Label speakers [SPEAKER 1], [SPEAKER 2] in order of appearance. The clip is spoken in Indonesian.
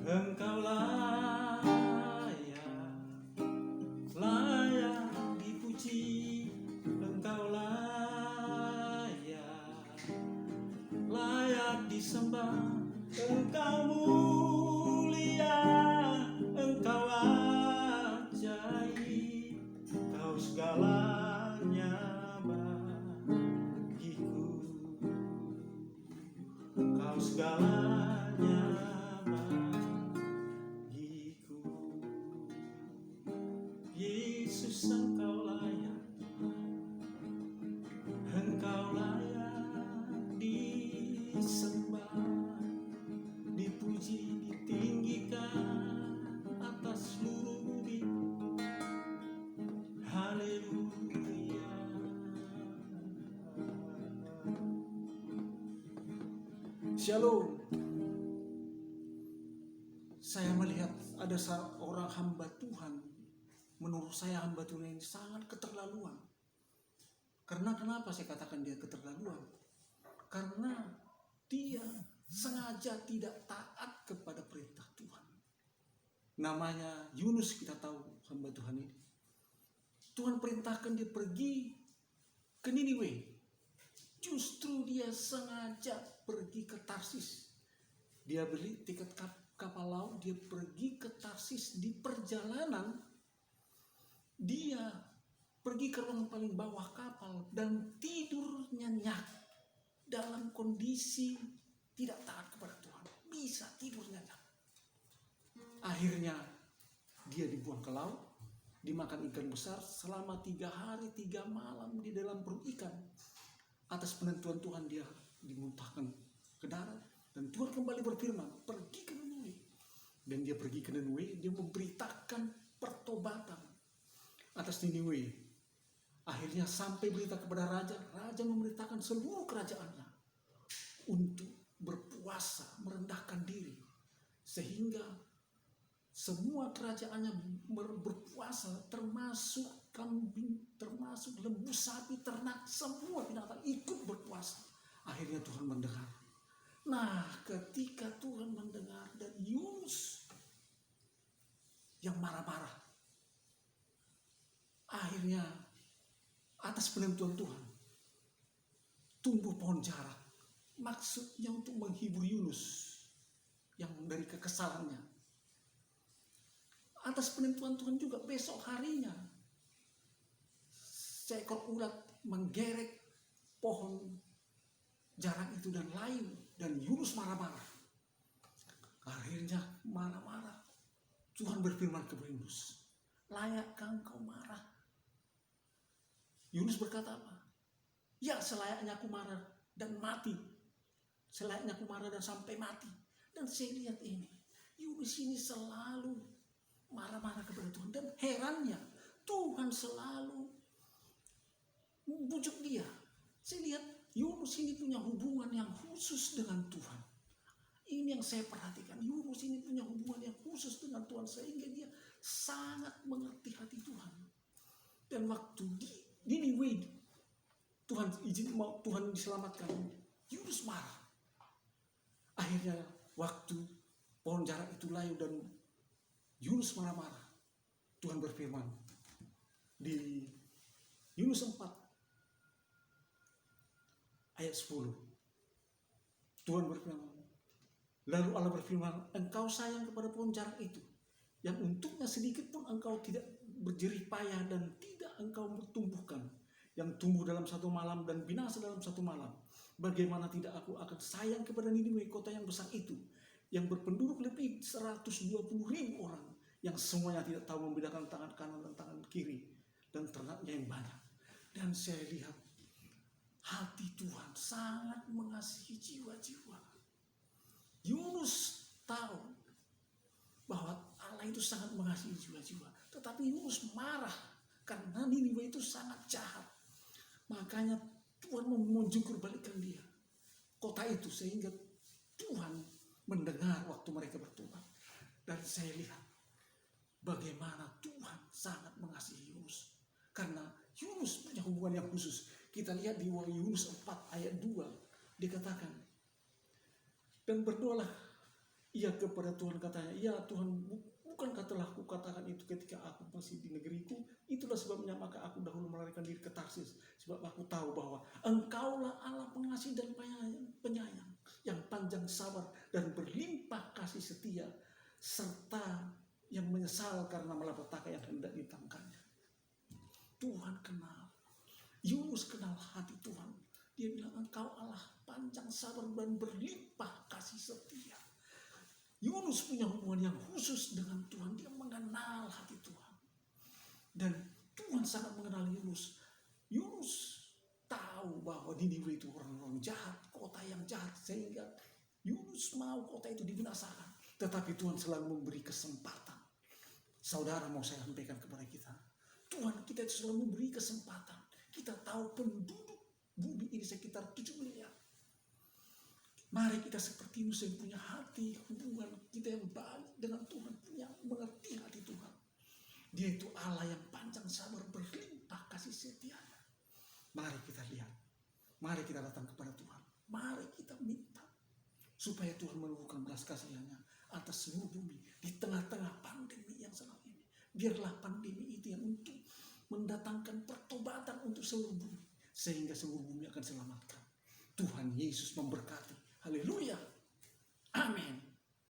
[SPEAKER 1] Engkau layak dipuji, Engkau layak disembah, Engkau mulia, Engkau ajaib, Kau segalanya bagiku, Kau segalanya bagiku. Yesus, Engkau layak disembah, dipuji, ditinggikan atas seluruh bumi. Haleluya. Shalom. Saya melihat ada seorang hamba Tuhan. Menurut saya hamba Tuhan ini sangat keterlaluan. Karena kenapa saya katakan dia keterlaluan? Karena dia sengaja tidak taat kepada perintah Tuhan. Namanya Yunus, kita tahu hamba Tuhan ini. Tuhan perintahkan dia pergi ke Niniwe. Justru dia sengaja pergi ke Tarsis. Dia beli tiket kapal laut, dia pergi ke Tarsis. Di perjalanan dia pergi ke ruang paling bawah kapal dan tidur nyenyak dalam kondisi tidak taat kepada Tuhan. Bisa tidur nyenyak. Akhirnya dia dibuang ke laut, dimakan ikan besar selama 3 hari 3 malam di dalam perut ikan. Atas penentuan Tuhan dia dimuntahkan ke darat dan Tuhan kembali berfirman, pergi ke Niniwe. Dan dia pergi ke Niniwe, dia memberitakan pertobatan atas Niniwe. Akhirnya sampai berita kepada raja, raja memberitakan seluruh kerajaannya untuk berpuasa, merendahkan diri. Sehingga semua kerajaannya berpuasa, termasuk kambing, termasuk lembu, sapi, ternak, semua binatang ikut berpuasa. Akhirnya Tuhan mendengar. Nah, ketika Tuhan mendengar dan Yunus yang marah-marah, akhirnya atas penentuan Tuhan tumbuh pohon jarak, maksudnya untuk menghibur Yunus yang dari kekesalannya. Atas penentuan Tuhan juga besok harinya seekor ulat menggerek pohon jarak itu dan layu, dan Yunus marah-marah. Akhirnya marah-marah, Tuhan berfirman kepada Yunus, layakkah engkau marah? Yunus berkata apa? Ya, selayaknya aku marah dan mati. Selayaknya aku marah dan sampai mati. Dan saya lihat ini, Yunus ini selalu marah-marah kepada Tuhan. Dan herannya, Tuhan selalu membujuk dia. Saya lihat Yunus ini punya hubungan yang khusus dengan Tuhan. Ini yang saya perhatikan. Yunus ini punya hubungan yang khusus dengan Tuhan, sehingga dia sangat mengerti hati Tuhan. Dan waktu di Niniwe, Tuhan izin mau Tuhan diselamatkan, Yunus marah. Akhirnya waktu pohon jarak itu layu dan Yunus marah-marah, Tuhan berfirman di Yunus 4 ayat 10. Tuhan berfirman, lalu Allah berfirman, engkau sayang kepada pohon jarak itu, yang untuknya sedikit pun engkau tidak berjerih payah dan tidak engkau bertumbuhkan, yang tumbuh dalam 1 malam dan binasa dalam 1 malam. Bagaimana tidak aku akan sayang kepada Niniwe, kota yang besar itu, yang berpenduduk lebih 120.000 orang, yang semuanya tidak tahu membedakan tangan kanan dan tangan kiri, dan ternaknya yang banyak. Dan saya lihat hati Tuhan sangat mengasihi jiwa-jiwa. Yunus tahu bahwa Allah itu sangat mengasihi jiwa-jiwa, tetapi Yunus marah karena Niniwe itu sangat jahat. Makanya Tuhan menjungkir balikkan dia, kota itu, sehingga Tuhan mendengar waktu mereka bertobat. Dan saya lihat bagaimana Tuhan sangat mengasihi Yunus, karena Yunus punya hubungan yang khusus. Kita lihat di Yunus 4 ayat 2 dikatakan, dan berdoalah Ia kepada Tuhan katanya, ya Tuhan, bukankah telah kukatakan itu ketika aku masih di negeriku? Itulah sebabnya maka aku dahulu melarikan diri ke Tarsis, sebab aku tahu bahwa Engkaulah Allah pengasih dan penyayang, yang panjang sabar dan berlimpah kasih setia, serta yang menyesal karena malapetaka yang hendak ditangkapnya. Tuhan kenal, Yunus kenal hati Tuhan. Dia bilang, Engkau Allah panjang sabar dan berlimpah kasih setia. Yunus punya hubungan yang khusus dengan Tuhan. Dia mengenal hati Tuhan. Dan Tuhan sangat mengenal Yunus. Yunus tahu bahwa Niniwe itu orang-orang jahat, kota yang jahat, sehingga Yunus mau kota itu dibinasakan. Tetapi Tuhan selalu memberi kesempatan. Saudara, mau saya sampaikan kepada kita, Tuhan kita itu selalu memberi kesempatan. Kita tahu penduduk bumi ini sekitar 7 miliar. Mari kita seperti Yunus yang punya hati, hubungan kita yang baik dengan Tuhan, punya mengerti hati Tuhan. Dia itu Allah yang panjang sabar, berlimpah kasih setianya. Mari kita lihat, mari kita datang kepada Tuhan, mari kita minta supaya Tuhan menurunkan belas kasih-Nya atas seluruh bumi di tengah-tengah pandemi yang saat ini. Biarlah pandemi itu yang untuk mendatangkan pertobatan untuk seluruh bumi, sehingga seluruh bumi akan selamatkan. Tuhan Yesus memberkati. Haleluya. Amin.